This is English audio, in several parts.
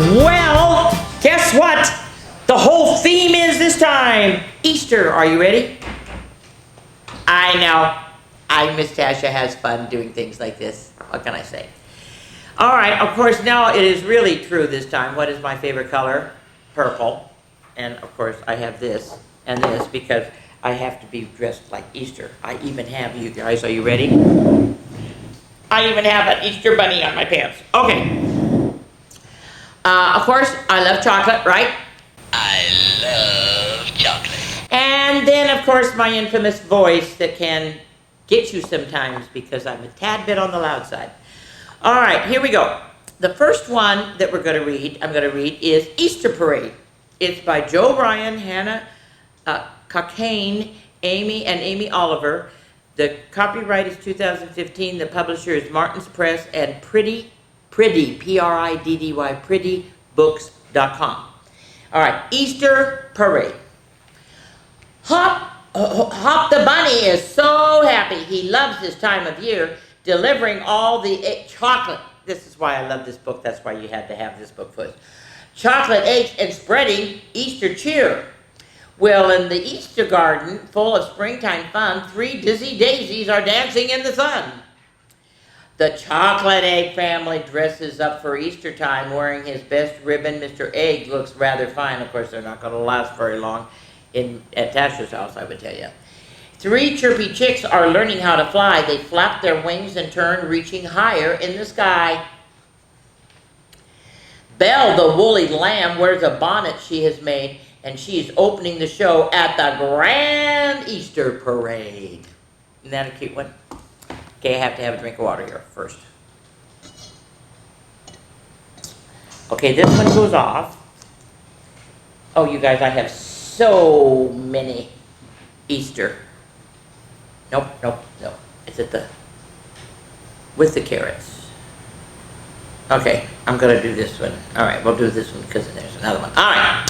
Well, guess what? The whole theme is this time Easter. Are you ready? I know. Miss Tasha has fun doing things like this. What can I say? All right, of course, now it is really true this time. What is my favorite color? Purple. And of course, I have this and this because I have to be dressed like Easter. I even have, you guys, are you ready? I even have an Easter bunny on my pants. Okay. Of course, I love chocolate, right? I love chocolate. And then, of course, my infamous voice that can get you sometimes because I'm a tad bit on the loud side. All right, here we go. The first one that I'm going to read is Easter Parade. It's by Joe Bryan, Hannah Cockayne, Amy Oliver. The copyright is 2015. The publisher is Martin's Press and Pretty, P-R-I-D-D-Y, prettybooks.com. All right, Easter Parade. Hop the Bunny is so happy. He loves this time of year, delivering all the chocolate. This is why I love this book. That's why you had to have this book first. Chocolate eggs and spreading Easter cheer. Well, in the Easter garden, full of springtime fun, 3 dizzy daisies are dancing in the sun. The chocolate egg family dresses up for Easter time wearing his best ribbon. Mr. Egg looks rather fine. Of course, they're not going to last very long at Tasha's house, I would tell you. 3 chirpy chicks are learning how to fly. They flap their wings and turn, reaching higher in the sky. Belle, the woolly lamb, wears a bonnet she has made, and she's opening the show at the Grand Easter Parade. Isn't that a cute one? Okay, I have to have a drink of water here first. Okay, this one goes off. Oh, you guys, I have so many Easter. Nope. It's with the carrots. Okay, I'm going to do this one. All right, we'll do this one because there's another one. All right.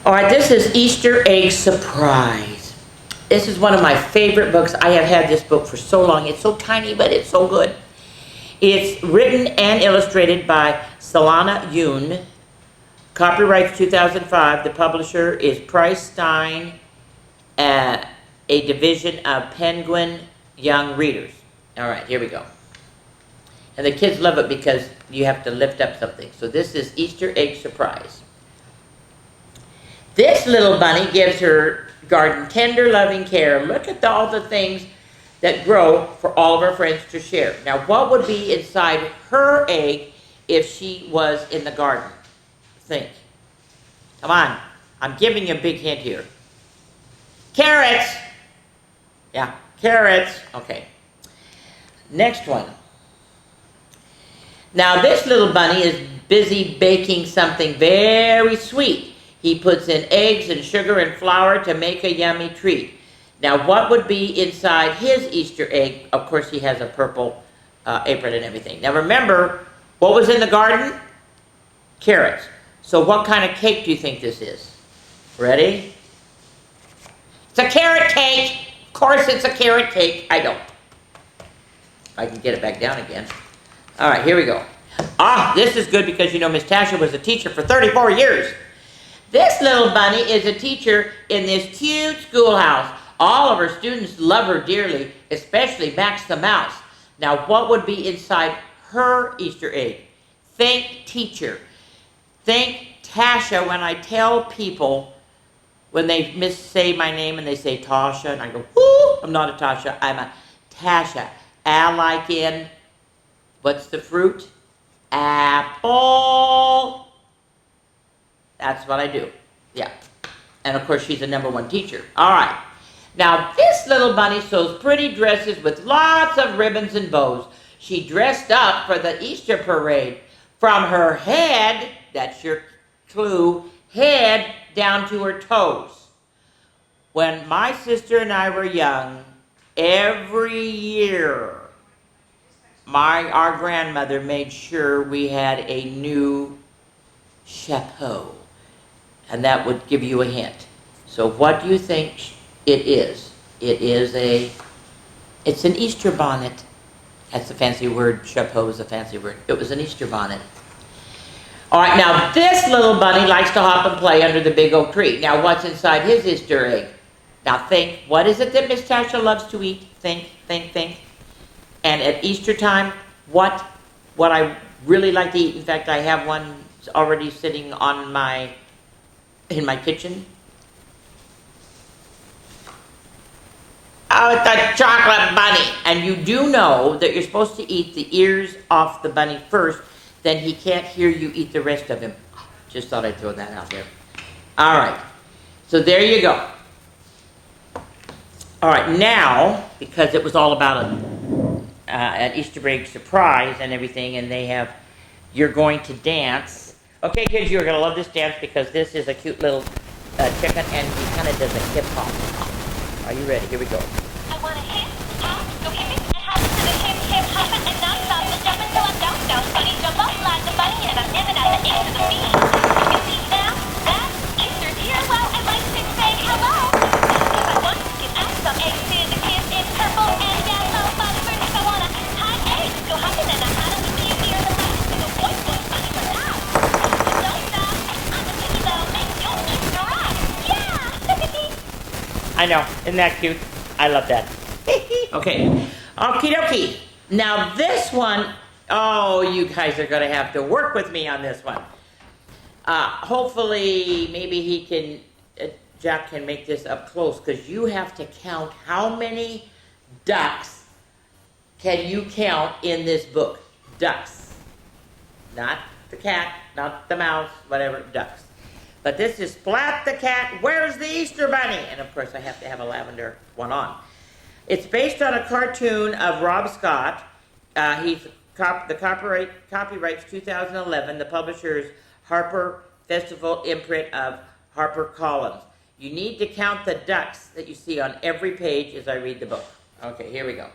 All right, this is Easter Egg Surprise. This is one of my favorite books. I have had this book for so long. It's so tiny, but it's so good. It's written and illustrated by Solana Yoon. Copyright 2005. The publisher is Price Stein, a division of Penguin Young Readers. All right, here we go. And the kids love it because you have to lift up something. So this is Easter Egg Surprise. This little bunny gives her garden tender, loving care. Look at all the things that grow for all of her friends to share. Now, what would be inside her egg if she was in the garden? Think. Come on. I'm giving you a big hint here. Carrots. Yeah, carrots. Okay. Next one. Now, this little bunny is busy baking something very sweet. He puts in eggs and sugar and flour to make a yummy treat. Now, what would be inside his Easter egg? Of course, he has a purple apron and everything. Now, remember, what was in the garden? Carrots. So what kind of cake do you think this is? Ready? It's a carrot cake. Of course, it's a carrot cake. I don't. If I can get it back down again. All right, here we go. This is good because, you know, Miss Tasha was a teacher for 34 years. This little bunny is a teacher in this cute schoolhouse. All of her students love her dearly, especially Max the Mouse. Now, what would be inside her Easter egg? Think teacher. Think Tasha. When I tell people, when they say my name and they say Tasha, and I go, whoo, I'm not a Tasha, I'm a Tasha. Like in, what's the fruit? Apple. That's what I do. Yeah. And of course, she's a #1 teacher. All right. Now, this little bunny sews pretty dresses with lots of ribbons and bows. She dressed up for the Easter parade. From her head, that's your clue, head down to her toes. When my sister and I were young, every year, our grandmother made sure we had a new chapeau. And that would give you a hint. So what do you think it is? It's an Easter bonnet. That's a fancy word. Chapeau is a fancy word. It was an Easter bonnet. All right, now this little bunny likes to hop and play under the big oak tree. Now what's inside his Easter egg? Now think, what is it that Miss Tasha loves to eat? Think. And at Easter time, what I really like to eat, in fact, I have one already sitting on in my kitchen. Oh, it's a chocolate bunny. And you do know that you're supposed to eat the ears off the bunny first, then he can't hear you eat the rest of him. Just thought I'd throw that out there. All right, so there you go. All right, now, because it was all about an Easter egg surprise and everything, and you're going to dance. Okay, kids, you're going to love this dance because this is a cute little chicken, and he kind of does a hip hop. Are you ready? Here we go. I want to hip hop, go hip it and hop to the hip hop and non stop and jump until I'm down. Bunny jump up like the bunny and I'm in and out the A to the B. You see now that Easter's here, well I like to say hello. If I want to give out some eggs to the kids in purple and yellow, but first if I want to hide eggs, go hopping and I'm out of the key near the light. So boy, bunny jump out. Don't stop, I'm a kitty though, and you'll Easter rock. Yeah! I know, isn't that cute? I love that. Okay, okie dokie. Now this one, oh, you guys are gonna have to work with me on this one. Hopefully, maybe Jack can make this up close, because you have to count how many ducks can you count in this book. Ducks. Not the cat, not the mouse, whatever, ducks. But this is Splat the Cat, Where's the Easter Bunny? And of course I have to have a lavender one on. It's based on a cartoon of Rob Scott. The copyright's 2011. The publisher is Harper Festival imprint of HarperCollins. You need to count the ducks that you see on every page as I read the book. Okay, here we go.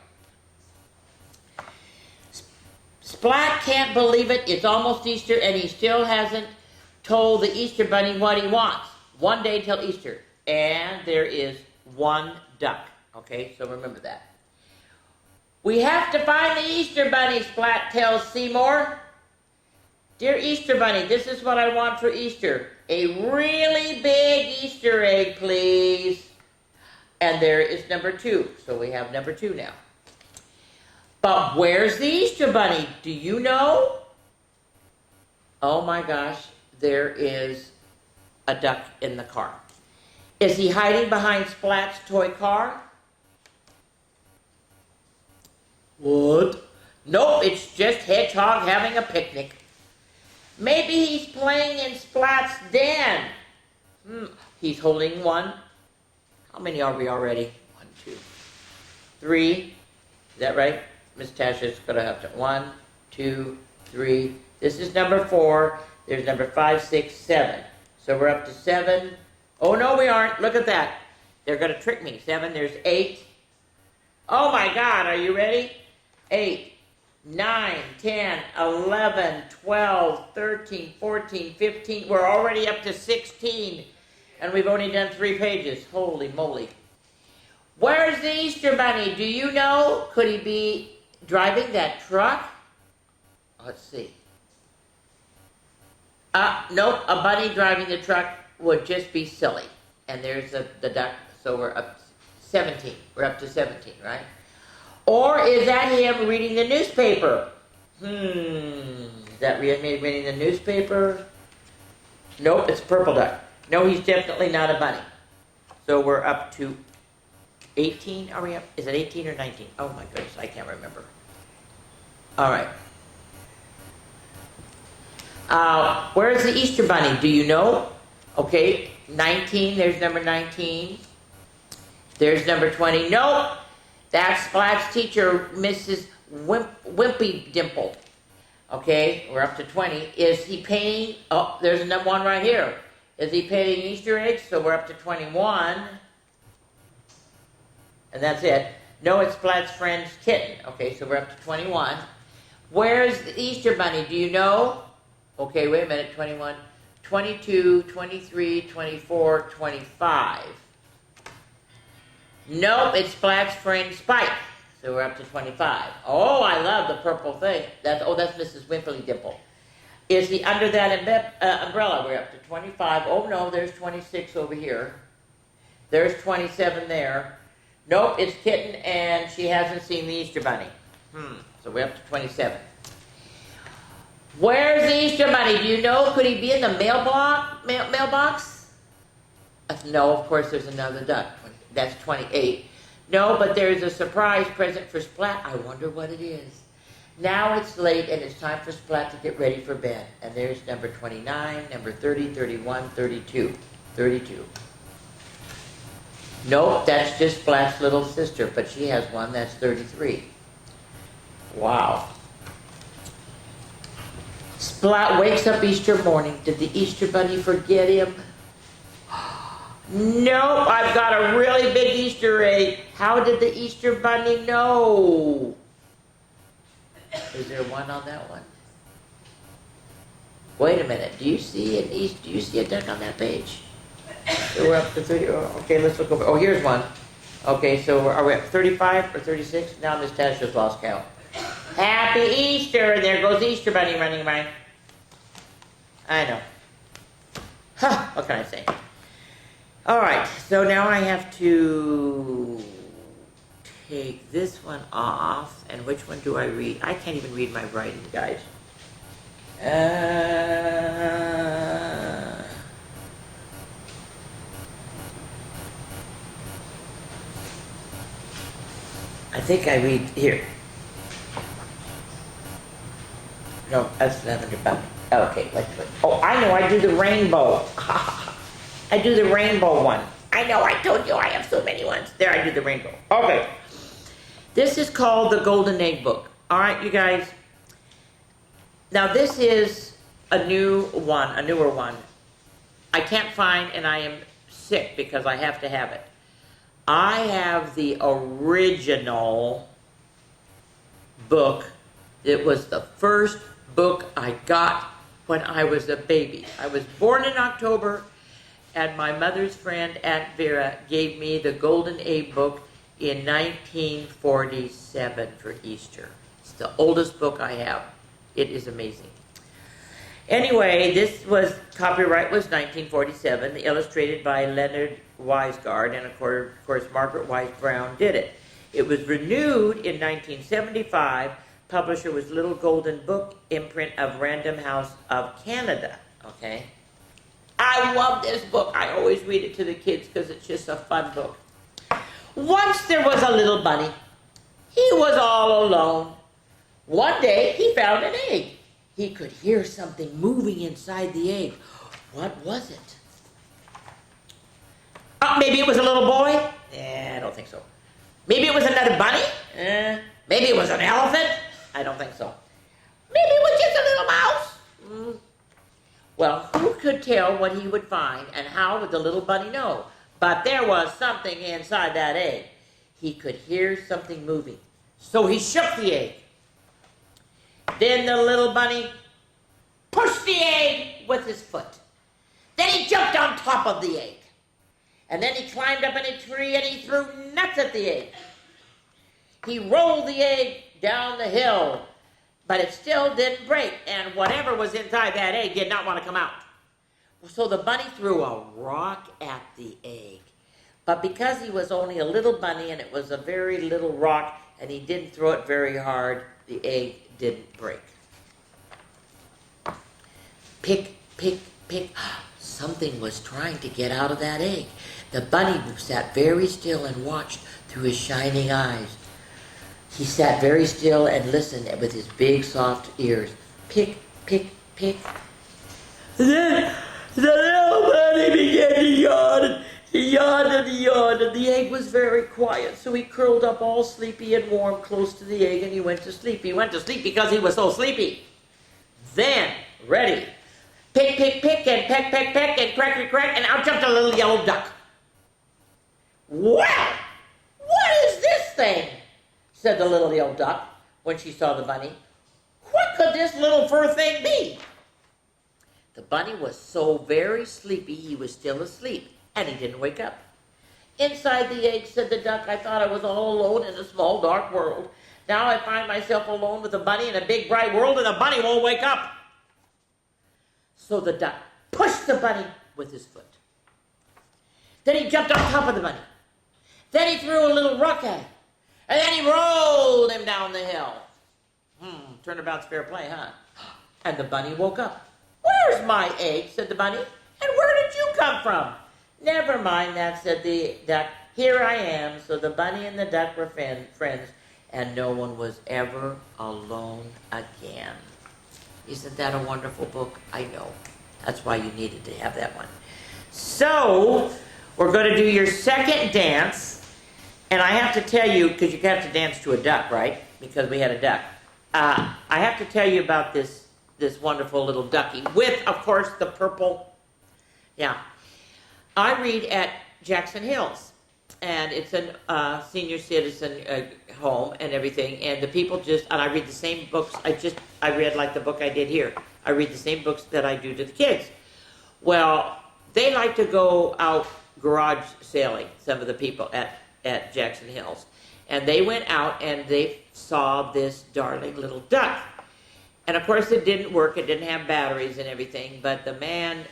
Splat can't believe it. It's almost Easter and he still hasn't told the Easter Bunny what he wants. One day till Easter. And there is one duck. Okay, so remember that. We have to find the Easter Bunny, Splat tells Seymour. Dear Easter Bunny, this is what I want for Easter. A really big Easter egg, please. And there is number 2. So we have number 2 now. But where's the Easter Bunny? Do you know? Oh my gosh, there is a duck in the car. Is he hiding behind Splat's toy car? What? Nope, it's just Hedgehog having a picnic. Maybe he's playing in Splat's den. He's holding one. How many are we already? 1, 2, 3. Is that right? Miss Tasha's going to have to. 1, 2, 3. This is number 4. There's number 5, 6, 7. So we're up to 7. Oh, no, we aren't. Look at that. They're going to trick me. 7, there's 8. Oh, my God. Are you ready? 8, 9, 10, 11, 12, 13, 14, 15. We're already up to 16. And we've only done 3 pages. Holy moly. Where's the Easter Bunny? Do you know? Could he be driving that truck? Let's see. Nope, a bunny driving the truck would just be silly. And there's the duck, so we're up 17. We're up to 17, right? Or is that him reading the newspaper? Is that him reading the newspaper? Nope, it's purple duck. No, he's definitely not a bunny. So we're up to 18. Are we up? Is it 18 or 19? Oh my goodness, I can't remember. All right. Where's the Easter Bunny? Do you know? Okay, 19. There's number 19. There's number 20. Nope. That's Splat's teacher, Mrs. Wimpy Dimple. Okay, we're up to 20. Is he painting? Oh, there's another one right here. Is he painting Easter eggs? So we're up to 21. And that's it. No, it's Splat's friend's kitten. Okay, so we're up to 21. Where's the Easter Bunny? Do you know? Okay, wait a minute. 21, 22, 23, 24, 25. Nope, it's Splat's friend Spike. So we're up to 25. Oh, I love the purple thing. That's Mrs. Wimply Dimple. Is he under that umbrella? We're up to 25. Oh no, there's 26 over here. There's 27 there. Nope, it's Kitten, and she hasn't seen the Easter Bunny. So we're up to 27. Where's the Easter Bunny? Do you know? Could he be in the mailbox? No, of course there's another duck. That's 28. No, but there's a surprise present for Splat. I wonder what it is. Now it's late and it's time for Splat to get ready for bed. And there's number 29, number 30, 31, 32. 32. Nope, that's just Splat's little sister, but she has one that's 33. Wow. Splat wakes up Easter morning. Did the Easter Bunny forget him? Nope, I've got a really big Easter egg. How did the Easter Bunny know? Is there one on that one? Wait a minute. Do you see a duck on that page? So we're up to 30. Okay, let's look over. Oh, here's one. Okay, so are we at 35 or 36? Now Miss Tasha's lost count. Happy Easter! And there goes the Easter Bunny running by. I know. Huh, what can I say? All right, so now I have to take this one off. And which one do I read? I can't even read my writing, guys. I think I read here. No, that's Lavender Bunny. Okay, let's do it. Oh, I know, I do the rainbow. I do the rainbow one. I know, I told you I have so many ones. There, I do the rainbow. Okay. This is called the Golden Egg Book. All right, you guys. Now, this is a newer one. I can't find, and I am sick because I have to have it. I have the original book. It was the first book I got when I was a baby. I was born in October, and my mother's friend, Aunt Vera, gave me the Golden Egg book in 1947 for Easter. It's the oldest book I have. It is amazing. Anyway, copyright was 1947, illustrated by Leonard Weisgard, and of course Margaret Wise Brown did it. It was renewed in 1975. Publisher was Little Golden Book, imprint of Random House of Canada. Okay. I love this book. I always read it to the kids because it's just a fun book. Once there was a little bunny. He was all alone. One day he found an egg. He could hear something moving inside the egg. What was it? Maybe it was a little boy? I don't think so. Maybe it was another bunny? Maybe it was an elephant? I don't think so. Maybe it was just a little mouse? Well, who could tell what he would find, and how would the little bunny know? But there was something inside that egg. He could hear something moving. So he shook the egg. Then the little bunny pushed the egg with his foot. Then he jumped on top of the egg. And then he climbed up in a tree and he threw nuts at the egg. He rolled the egg down the hill, but it still didn't break. And whatever was inside that egg did not want to come out. So the bunny threw a rock at the egg. But because he was only a little bunny and it was a very little rock and he didn't throw it very hard, the egg didn't break. Pick, pick, pick. Something was trying to get out of that egg. The bunny sat very still and watched through his shining eyes. He sat very still and listened with his big soft ears. Pick, pick, pick. Then the little bunny began to yawn. He yawned and he yawned, and the egg was very quiet. So he curled up all sleepy and warm close to the egg, and he went to sleep. He went to sleep because he was so sleepy. Then, ready. Pick, pick, pick, and peck, peck, peck, and crack, crack, crack, and out jumped a little yellow duck. Well, what is this thing? Said the little yellow duck when she saw the bunny. What could this little fur thing be? The bunny was so very sleepy he was still asleep, and he didn't wake up. Inside the egg, said the duck, I thought I was all alone in a small dark world. Now I find myself alone with a bunny in a big bright world, and the bunny won't wake up. So the duck pushed the bunny with his foot. Then he jumped on top of the bunny. Then he threw a little rock at him. And then he rolled him down the hill. Turnabout's fair play, huh? And the bunny woke up. "Where's my egg?" said the bunny. "And where did you come from?" "Never mind that," said the duck. "Here I am." So the bunny and the duck were friends, and no one was ever alone again. Isn't that a wonderful book? I know. That's why you needed to have that one. So, we're going to do your second dance. And I have to tell you, because you have to dance to a duck, right? Because we had a duck. I have to tell you about this wonderful little ducky with, of course, the purple. Yeah. I read at Jackson Hills. And it's a senior citizen home and everything. And the people and I read the same books. I read like the book I did here. I read the same books that I do to the kids. Well, they like to go out garage sailing, some of the people at Jackson Hills. And they went out and they saw this darling little duck. And of course it didn't work, it didn't have batteries and everything, but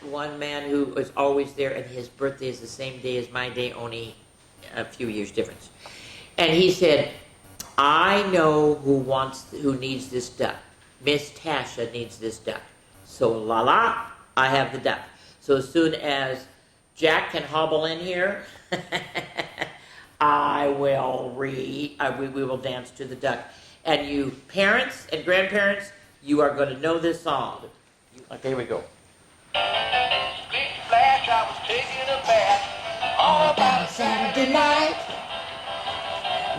one man who was always there, and his birthday is the same day as my day, only a few years difference. And he said, "I know who needs this duck. Miss Tasha needs this duck. So I have the duck." So as soon as Jack can hobble in here, I will read, we will dance to the duck. And you parents and grandparents, you are going to know this song. Okay, here we go. Big flash, I was taking a bath. All about a Saturday night,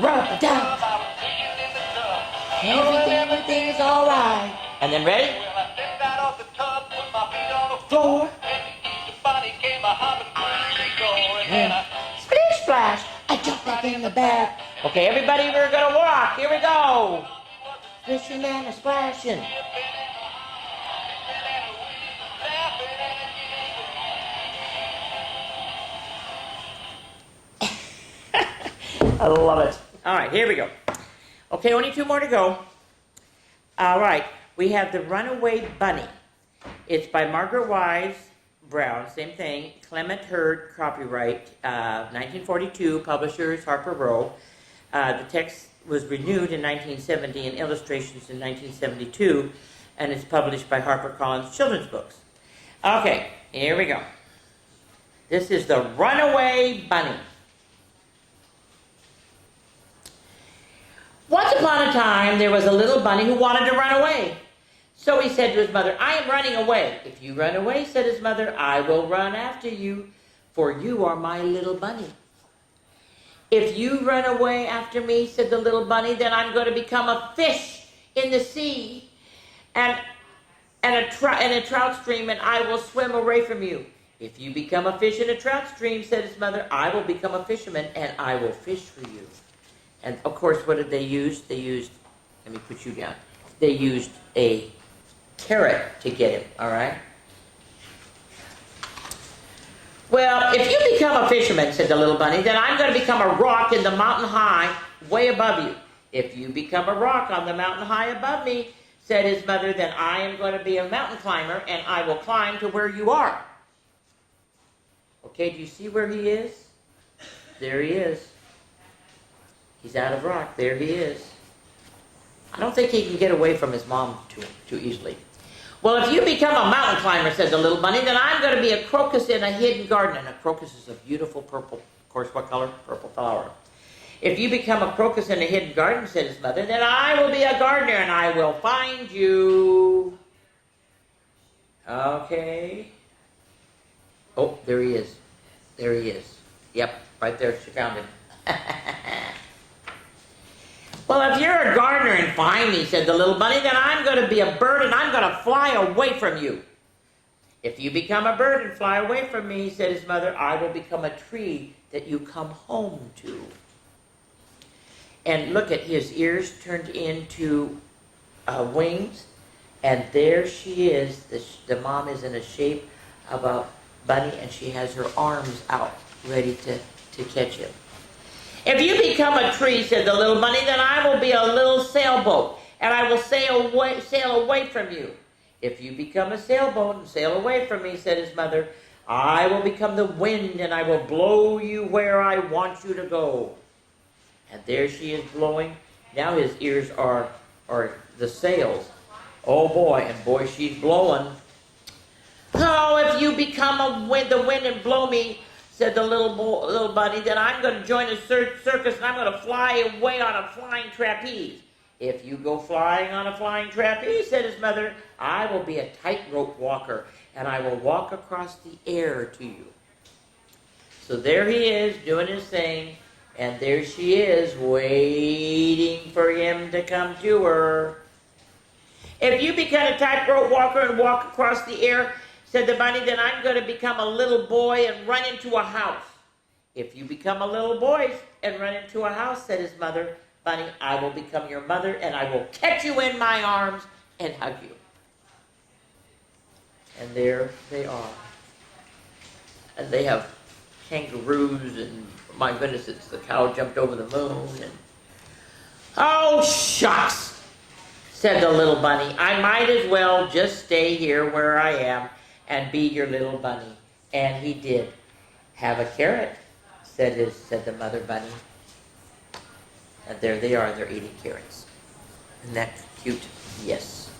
rub the duck, I was fishing in the tub. everything's alright. And then ready? Well, I stepped out of the tub, put my feet on the Floor, and the bunny came a hopping through the door. And then I splish splash, I jumped back in the bath. Okay, everybody, we're gonna walk. Here we go. Splishing and a splashing. I love it. All right, here we go. Okay, only two more to go. All right, we have The Runaway Bunny. It's by Margaret Wise Brown, same thing. Clement Hurd, copyright, 1942, publishers Harper Row. The text was renewed in 1970 and illustrations in 1972, and it's published by HarperCollins Children's Books. Okay, here we go. This is The Runaway Bunny. Once upon a time, there was a little bunny who wanted to run away. So he said to his mother, "I am running away." "If you run away," said his mother, "I will run after you, for you are my little bunny." "If you run away after me," said the little bunny, "then I'm going to become a fish in the sea and a trout stream, and I will swim away from you." "If you become a fish in a trout stream," said his mother, "I will become a fisherman, and I will fish for you." And of course, what did they use? Let me put you down. They used a carrot to get him, all right? "Well, if you become a fisherman," said the little bunny, "then I'm going to become a rock in the mountain high way above you." "If you become a rock on the mountain high above me," said his mother, "then I am going to be a mountain climber, and I will climb to where you are." Okay, do you see where he is? There he is. He's out of rock. There he is. I don't think he can get away from his mom too easily. "Well, if you become a mountain climber," said the little bunny, "then I'm going to be a crocus in a hidden garden." And a crocus is a beautiful purple. Of course, what color? Purple flower. "If you become a crocus in a hidden garden," said his mother, "then I will be a gardener and I will find you." Okay. Oh, there he is. There he is. Yep, right there. She found him. "Well, if you're a gardener and find me," said the little bunny, "then I'm going to be a bird and I'm going to fly away from you." "If you become a bird and fly away from me," said his mother, "I will become a tree that you come home to." And look at his ears turned into wings, and there she is. The mom is in the shape of a bunny, and she has her arms out ready to catch him. "If you become a tree," said the little bunny, "then I will be a little sailboat, and I will sail away from you. If you become a sailboat and sail away from me, said his mother, I will become the wind and I will blow you where I want you to go. And there she is blowing. Now his ears are the sails. Oh boy, and boy, she's blowing. Oh, if you become the wind and blow me, said the little bunny, then I'm going to join a circus and I'm going to fly away on a flying trapeze. If you go flying on a flying trapeze, said his mother, I will be a tightrope walker and I will walk across the air to you. So there he is doing his thing, and there she is waiting for him to come to her. If you become a tightrope walker and walk across the air, said the bunny, then I'm going to become a little boy and run into a house. If you become a little boy and run into a house, said his mother, bunny, I will become your mother and I will catch you in my arms and hug you. And there they are. And they have kangaroos and, my goodness, it's the cow jumped over the moon. And oh, shucks, said the little bunny. I might as well just stay here where I am and be your little bunny. And he did. Have a carrot, said the mother bunny. And there they are, they're eating carrots. Isn't that cute? Yes.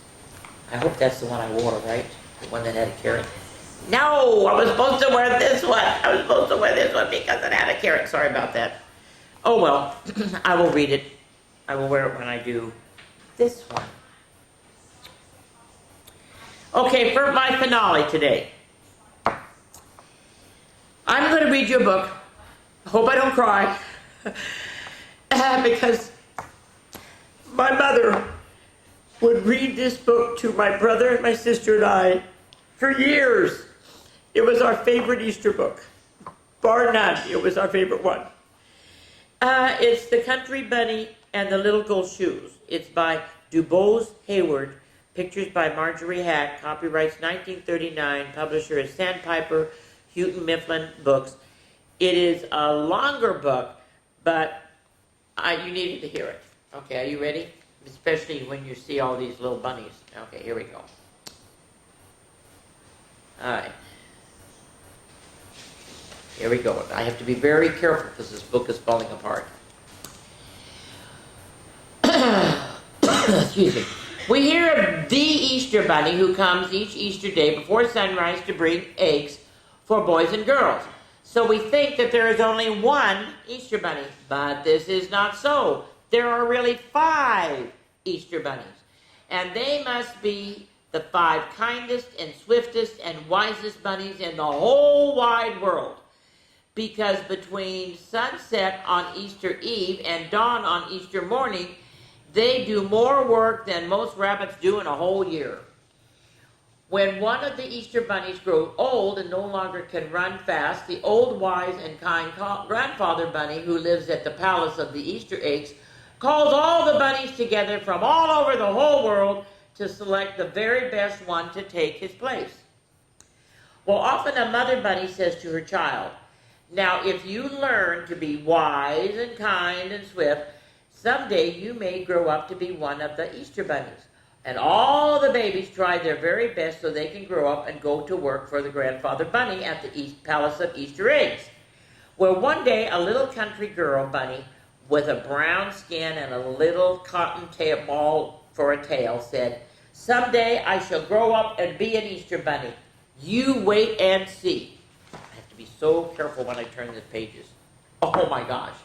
I hope that's the one I wore, right? The one that had a carrot. No, I was supposed to wear this one. I was supposed to wear this one because it had a carrot. Sorry about that. Oh well, I will read it. I will wear it when I do this one. Okay, for my finale today, I'm going to read you a book. I hope I don't cry. Because my mother would read this book to my brother and my sister and I for years. It was our favorite Easter book. Bar none, it was our favorite one. It's The Country Bunny and the Little Gold Shoes. It's by DuBose Hayward. Pictures by Marjorie Hack. Copyrights 1939. Publisher is Sandpiper, Houghton Mifflin Books. It is a longer book, but you needed to hear it. Okay, are you ready? Especially when you see all these little bunnies. Okay, here we go. All right. Here we go. I have to be very careful because this book is falling apart. Excuse me. We hear of the Easter Bunny who comes each Easter day before sunrise to bring eggs for boys and girls. So we think that there is only one Easter Bunny, but this is not so. There are really 5 Easter Bunnies, and they must be the 5 kindest and swiftest and wisest bunnies in the whole wide world, because between sunset on Easter Eve and dawn on Easter morning, they do more work than most rabbits do in a whole year. When one of the Easter bunnies grows old and no longer can run fast, the old, wise, and kind grandfather bunny who lives at the palace of the Easter eggs calls all the bunnies together from all over the whole world to select the very best one to take his place. Well, often a mother bunny says to her child, now if you learn to be wise and kind and swift, someday you may grow up to be one of the Easter bunnies. And all the babies try their very best so they can grow up and go to work for the grandfather bunny at the Palace of Easter Eggs. Well, one day a little country girl bunny with a brown skin and a little cotton ball for a tail said, someday I shall grow up and be an Easter bunny. You wait and see. I have to be so careful when I turn the pages. Oh my gosh.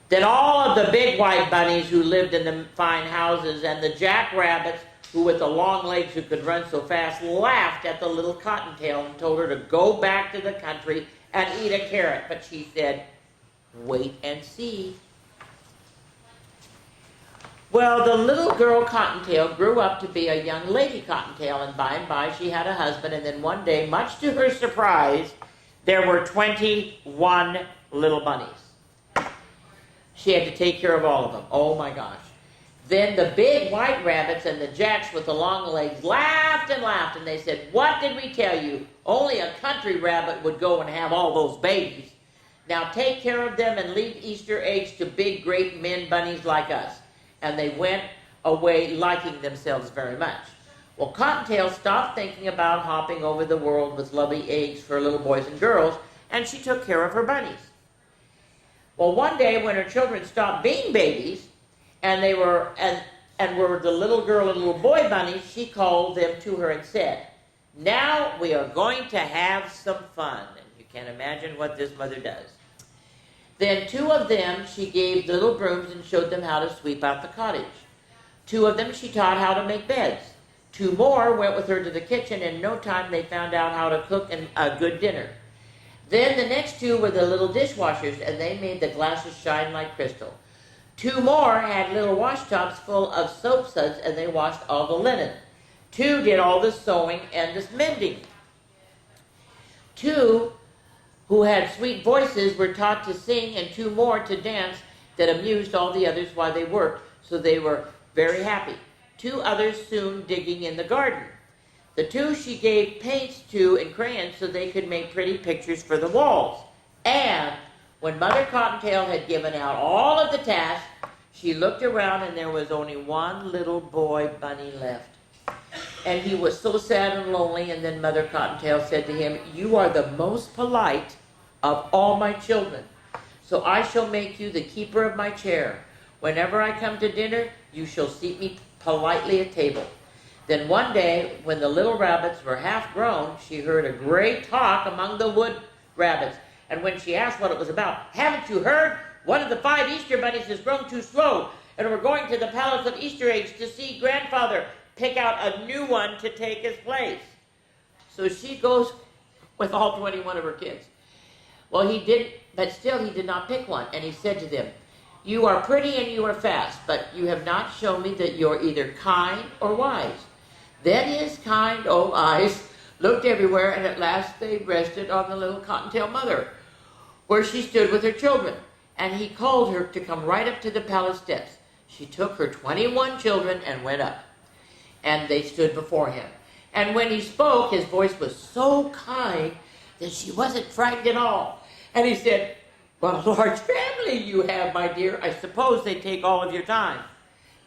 Then all of the big white bunnies who lived in the fine houses and the jackrabbits who with the long legs who could run so fast laughed at the little cottontail and told her to go back to the country and eat a carrot. But she said, wait and see. Well, the little girl Cottontail grew up to be a young lady Cottontail, and by she had a husband, and then one day, much to her surprise, there were 21 little bunnies. She had to take care of all of them. Oh my gosh. Then the big white rabbits and the jacks with the long legs laughed and laughed, and they said, what did we tell you? Only a country rabbit would go and have all those babies. Now take care of them and leave Easter eggs to big, great men bunnies like us. And they went away liking themselves very much. Well, Cottontail stopped thinking about hopping over the world with lovely eggs for little boys and girls, and she took care of her bunnies. Well, one day when her children stopped being babies, and they were were the little girl and little boy bunnies, she called them to her and said, "Now we are going to have some fun." And you can imagine what this mother does. Then 2 of them she gave little brooms and showed them how to sweep out the cottage. 2 of them she taught how to make beds. 2 more went with her to the kitchen, and in no time they found out how to cook a good dinner. Then the next 2 were the little dishwashers, and they made the glasses shine like crystal. 2 more had little wash tubs full of soap suds, and they washed all the linen. 2 did all the sewing and the mending. 2 who had sweet voices were taught to sing, and 2 more to dance that amused all the others while they worked, so they were very happy. 2 others soon digging in the garden. The 2 she gave paints to and crayons so they could make pretty pictures for the walls. And when Mother Cottontail had given out all of the tasks, she looked around and there was only one little boy bunny left. And he was so sad and lonely, and then Mother Cottontail said to him, "You are the most polite of all my children, so I shall make you the keeper of my chair. Whenever I come to dinner, you shall seat me politely at table." Then one day, when the little rabbits were half grown, she heard a great talk among the wood rabbits. And when she asked what it was about, "Haven't you heard? One of the 5 Easter bunnies has grown too slow, and we're going to the Palace of Easter eggs to see Grandfather pick out a new one to take his place." So she goes with all 21 of her kids. Well, he did not pick one. And he said to them, "You are pretty and you are fast, but you have not shown me that you're either kind or wise." Then his kind old eyes looked everywhere, and at last they rested on the little Cottontail mother, where she stood with her children. And he called her to come right up to the palace steps. She took her 21 children and went up, and they stood before him. And when he spoke, his voice was so kind that she wasn't frightened at all. And he said, "What a large family you have, my dear. I suppose they take all of your time."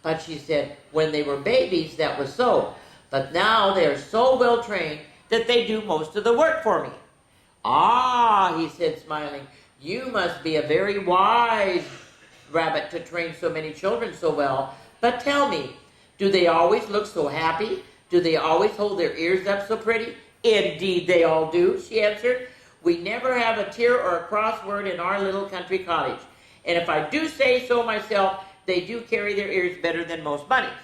But she said, "When they were babies, that was so. But now they are so well trained that they do most of the work for me." "Ah," he said, smiling, "you must be a very wise rabbit to train so many children so well. But tell me, do they always look so happy? Do they always hold their ears up so pretty?" "Indeed they all do," she answered. "We never have a tear or a cross word in our little country cottage. And if I do say so myself, they do carry their ears better than most bunnies."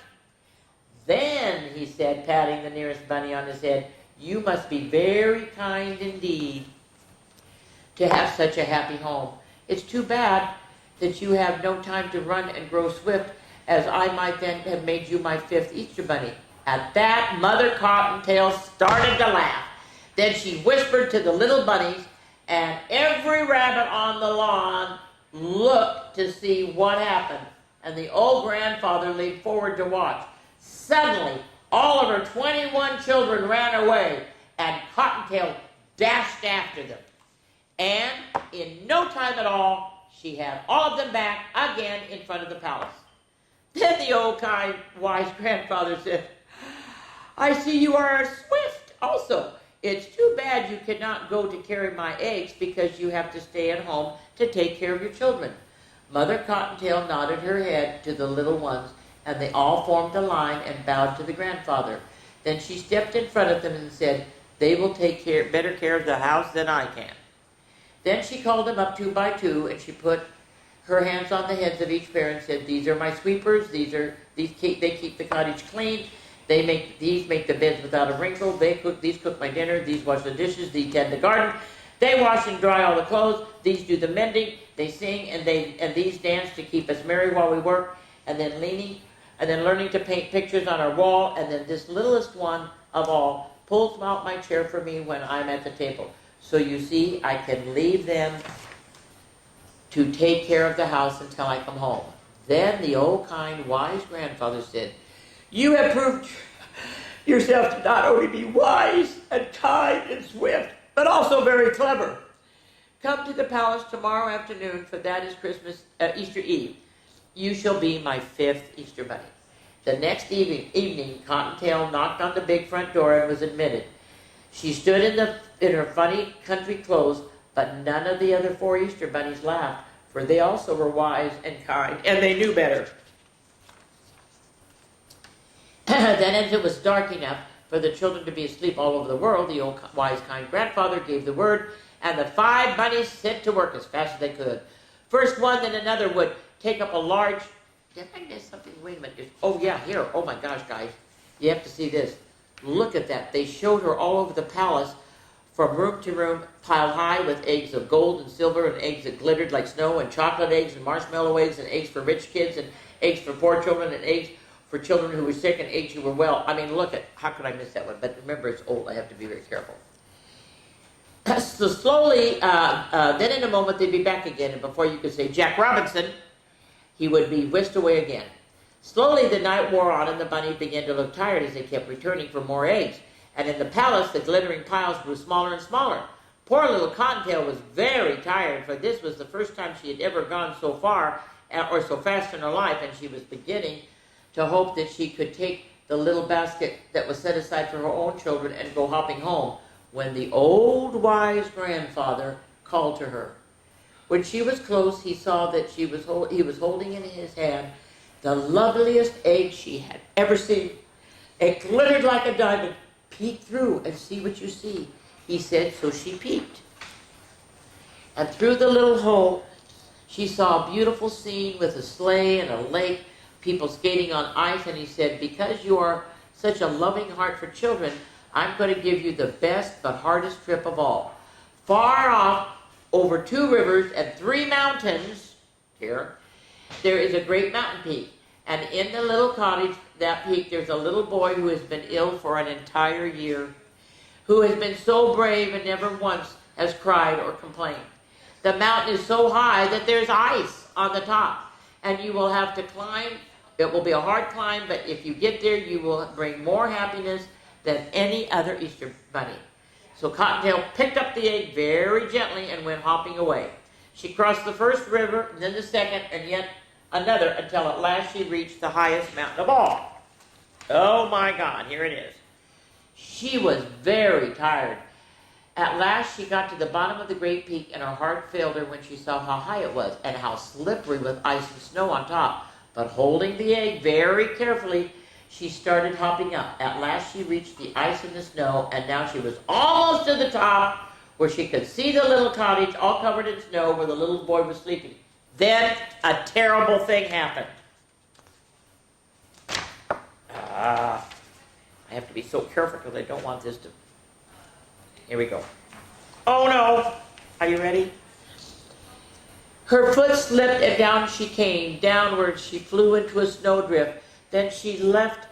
"Then," he said, patting the nearest bunny on his head, "you must be very kind indeed to have such a happy home. It's too bad that you have no time to run and grow swift, as I might then have made you my 5th Easter bunny." At that, Mother Cottontail started to laugh. Then she whispered to the little bunnies, and every rabbit on the lawn looked to see what happened. And the old grandfather leaned forward to watch. Suddenly, all of her 21 children ran away, and Cottontail dashed after them. And in no time at all, she had all of them back again in front of the palace. Then the old kind, wise grandfather said, "I see you are swift also. It's too bad you cannot go to carry my eggs because you have to stay at home to take care of your children." Mother Cottontail nodded her head to the little ones, and they all formed a line and bowed to the grandfather. Then she stepped in front of them and said, "They will take better care of the house than I can." Then she called them up 2 by 2, and she put her hands on the heads of each pair and said, "These are my sweepers. They keep the cottage clean. These make the beds without a wrinkle. These cook my dinner. These wash the dishes. These tend the garden. They wash and dry all the clothes. These do the mending. They sing and these dance to keep us merry while we work." And then learning to paint pictures on our wall. And then this littlest one of all pulls out my chair for me when I'm at the table. So you see, I can leave them to take care of the house until I come home. Then the old kind, wise grandfather said, "You have proved yourself to not only be wise and kind and swift, but also very clever. Come to the palace tomorrow afternoon, for that is Easter Eve. You shall be my 5th Easter bunny." The next evening, Cottontail knocked on the big front door and was admitted. She stood in her funny country clothes, but none of the other 4 Easter bunnies laughed, for they also were wise and kind, and they knew better. Then, as it was dark enough for the children to be asleep all over the world, the old wise, kind grandfather gave the word, and the 5 bunnies set to work as fast as they could. First one, then another would take up a large... Did I miss something? Wait a minute. Oh, yeah, here. Oh, my gosh, guys. You have to see this. Look at that. They showed her all over the palace, from room to room, piled high with eggs of gold and silver and eggs that glittered like snow and chocolate eggs and marshmallow eggs and eggs for rich kids and eggs for poor children and eggs for children who were sick and eggs who were well. I mean, look at, how could I miss that one? But remember, it's old. I have to be very careful. So slowly, then in a moment, they'd be back again. And before you could say, Jack Robinson, he would be whisked away again. Slowly, the night wore on, and the bunnies began to look tired as they kept returning for more eggs. And in the palace, the glittering piles grew smaller and smaller. Poor little Cottontail was very tired, for this was the first time she had ever gone so far or so fast in her life, and she was beginning to hope that she could take the little basket that was set aside for her own children and go hopping home, when the old wise grandfather called to her. When she was close, he saw that he was holding in his hand the loveliest egg she had ever seen. It glittered like a diamond. Peek through and see what you see, he said, so she peeked. And through the little hole, she saw a beautiful scene with a sleigh and a lake, people skating on ice, and he said, because you are such a loving heart for children, I'm going to give you the best but hardest trip of all. Far off, over 2 rivers and 3 mountains, here, there is a great mountain peak. And in the little cottage, that peak, there's a little boy who has been ill for an entire year, who has been so brave and never once has cried or complained. The mountain is so high that there's ice on the top, and you will have to climb. It will be a hard climb, but if you get there, you will bring more happiness than any other Easter bunny. So Cottontail picked up the egg very gently and went hopping away. She crossed the first river, and then the second, and yet another, until at last she reached the highest mountain of all. Oh my God, here it is. She was very tired. At last she got to the bottom of the great peak, and her heart failed her when she saw how high it was and how slippery with ice and snow on top. But holding the egg very carefully, she started hopping up. At last she reached the ice and the snow, and now she was almost to the top, where she could see the little cottage all covered in snow where the little boy was sleeping. Then a terrible thing happened. I have to be so careful because I don't want this to... Here we go. Oh no! Are you ready? Her foot slipped and down she came. Downward she flew into a snowdrift. Then she left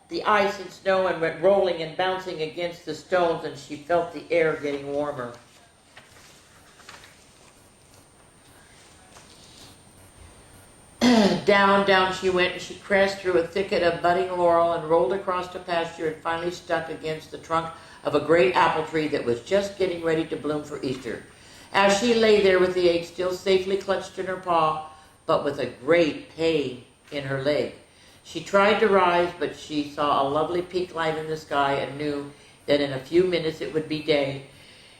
the ice and snow and went rolling and bouncing against the stones, and she felt the air getting warmer. Down she went, and she crashed through a thicket of budding laurel and rolled across a pasture and finally stuck against the trunk of a great apple tree that was just getting ready to bloom for Easter. As she lay there with the egg still safely clutched in her paw, but with a great pain in her leg, she tried to rise, but she saw a lovely pink light in the sky and knew that in a few minutes it would be day,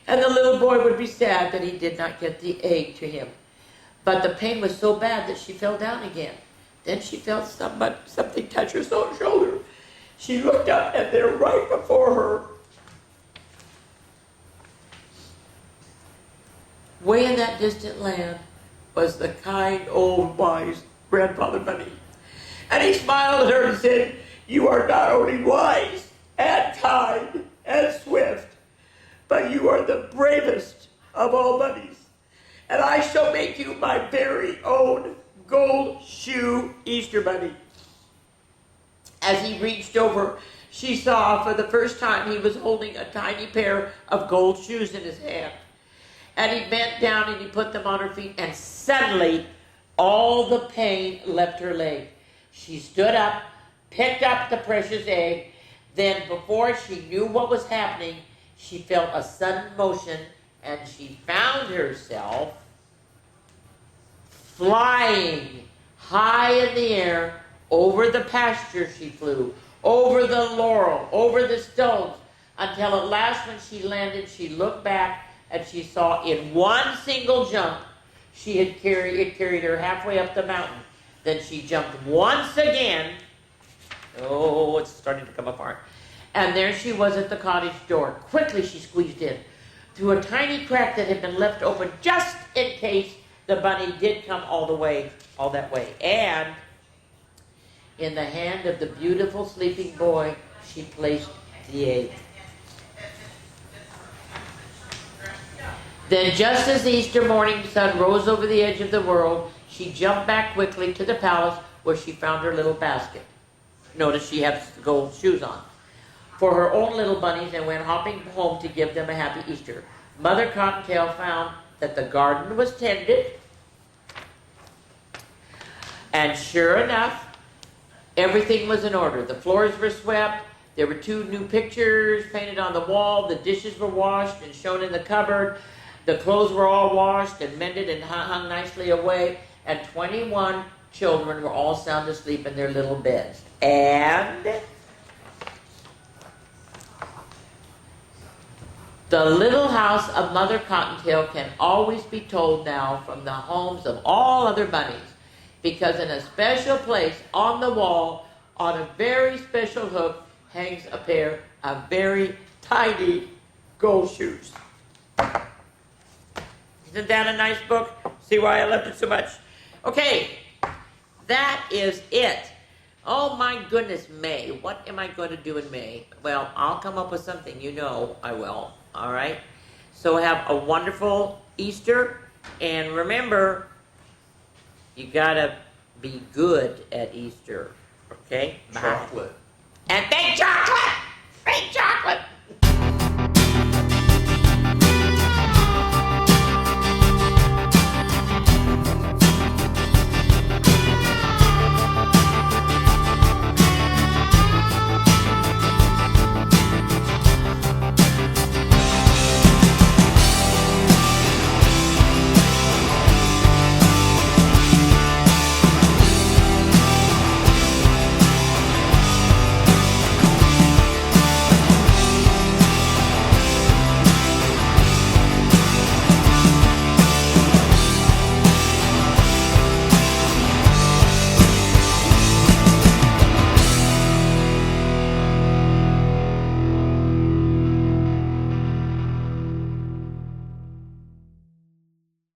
and the little boy would be sad that he did not get the egg to him. But the pain was so bad that she fell down again. Then she felt something touch her shoulder. She looked up, and there right before her, way in that distant land, was the kind, old, wise grandfather bunny. And he smiled at her and said, "You are not only wise and kind and swift, but you are the bravest of all bunnies. And I shall make you my very own gold shoe Easter bunny." As he reached over, she saw for the first time he was holding a tiny pair of gold shoes in his hand. And he bent down and he put them on her feet, and suddenly all the pain left her leg. She stood up, picked up the precious egg. Then before she knew what was happening, she felt a sudden motion, and she found herself flying high in the air Over the pasture she flew, over the laurel, over the stones, until at last when she landed, she looked back and she saw in one single jump, it carried her halfway up the mountain. Then she jumped once again. Oh, it's starting to come apart. And there she was at the cottage door. Quickly she squeezed in through a tiny crack that had been left open just in case the bunny did come all that way. And in the hand of the beautiful sleeping boy, she placed the egg. Then just as the Easter morning sun rose over the edge of the world, she jumped back quickly to the palace where she found her little basket. Notice she has gold shoes on. For her own little bunnies, and went hopping home to give them a happy Easter. Mother Cottontail found that the garden was tended, and sure enough, everything was in order. The floors were swept, there were 2 new pictures painted on the wall, the dishes were washed and shown in the cupboard, the clothes were all washed and mended and hung nicely away, and 21 children were all sound asleep in their little beds. And the little house of Mother Cottontail can always be told now from the homes of all other bunnies, because in a special place on the wall, on a very special hook, hangs a pair of very tiny gold shoes. Isn't that a nice book? See why I loved it so much? Okay, that is it. Oh my goodness, May. What am I going to do in May? Well, I'll come up with something. You know I will. All right? So have a wonderful Easter. And remember, you got to be good at Easter. Okay? Bye. Chocolate. And thank